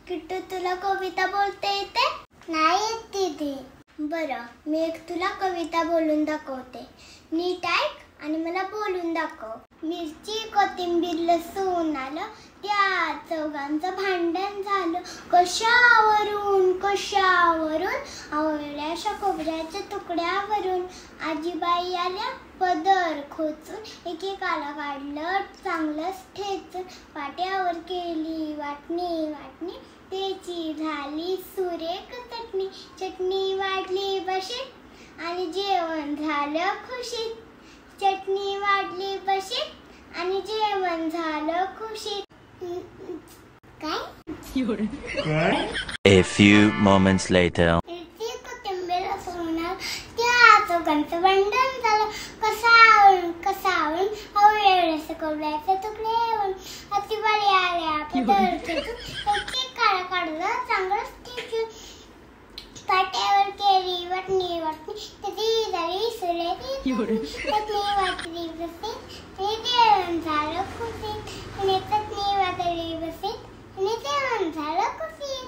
किट्टू तुला कविता बोलता येते? नाही येत दीदी. बरं, मी एक तुला कविता बोलून दाखवते. नीट ऐक आणि मला बोलून दाखव. मिरची कोथिंबीर लसूण आलं, त्या चौघांचं भांडण झालं. कशावरून कशावरून? आवळ्याच्या खोबऱ्याच्या तुकड्यावरून. आजीबाई आल्या पदर खोचून, एकेकाला काढलं चांगलंच ठेचून. पाट्यावर केली वाटणी वाटणी, त्याची झाली सुरेख चटणी. चटणी वाढली बशीत आणि जेवण झालं खुशीत. चटणी वाढली बशीत आणि जेवण झालं खुशीत. काय? A few moments later. मिरची कोथिंबीर लसूण त्या चौघांचं भांडण झालं. कसावरून कसावरून? आवळ्याच्या खोबऱ्याच्या तुकड्यावरून. आजीबाई आल्या पदर खोचून, एकेकाला काढलं चांगलंच ठेचून. पाट्यावर केली वाटणी वाटणी, त्याची झाली सुरेख चटणी वाटली बसीत आणि जेवण झालं खुशीत. आणि चटणी वाटली बसीत आणि जेवण झालं खुशीत.